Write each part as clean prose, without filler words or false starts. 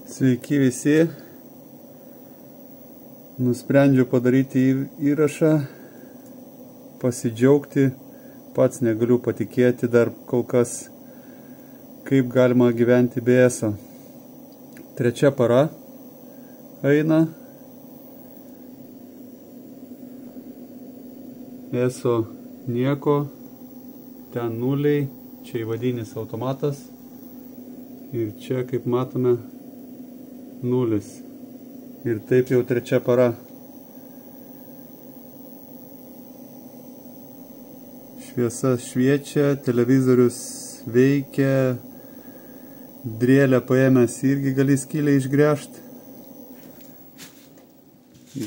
Sveiki visi. Nusprendžiau padaryti įrašą, pasidžiaugti, pats negaliu patikėti dar kol kas, kaip galima gyventi be ESO. 3 para eina. ESO nieko, ten nuliai, čia įvadinis automatas ir čia, kaip matome, nulis. Ir taip jau 3 para. Šviesa šviečia, televizorius veikia, drėlę paėmęs irgi gali skylę išgręžti.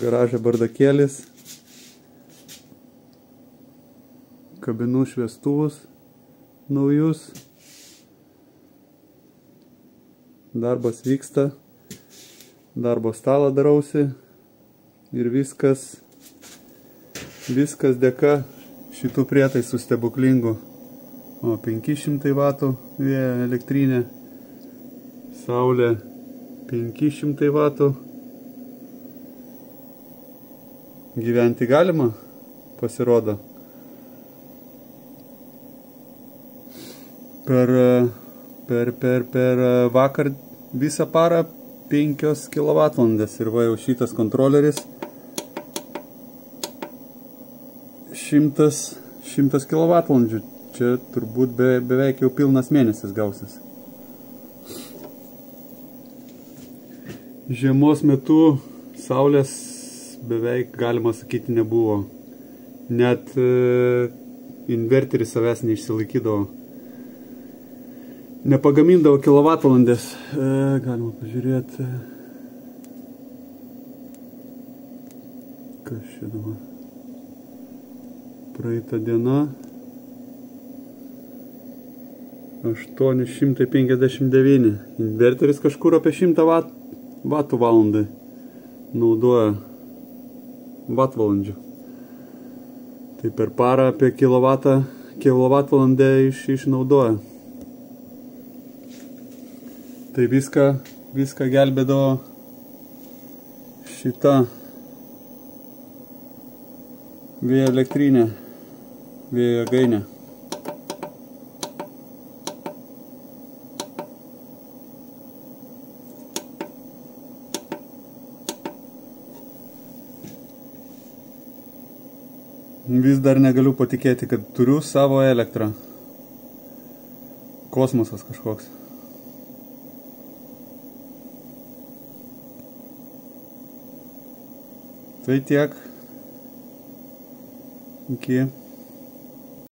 Garaže bardakėlis. Kabinu šviestuvus naujus. Darbas vyksta. Darbo stalą darausi. Ir viskas dėka šitų prietaisų stebuklingų. O 500 vatų vėjo elektrinė. Saulė 500 vatų. Gyventi galima, pasirodo. Per vakar visą parą 5 kWh ir va jau šitas kontroleris 100 kWh. Čia turbūt beveik jau pilnas mėnesis gausis. Žiemos metu saulės beveik, galima sakyti, nebuvo. Net inverteris savęs neišsilaikydavo. Nepagamindavo kilovatvalandės. Galima pažiūrėti. Kas čia dabar? Praeita diena. 859. Inverteris kažkur apie 100 vatų valandai naudoja vatvalandžių. Tai per parą apie kilovatvalandę išnaudoja. Tai viską gelbėdavo šita vėjo elektrinė, vėjo jėgainė. Vis dar negaliu patikėti, kad turiu savo elektrą. Kosmosas kažkoks. Tai tiek. Iki.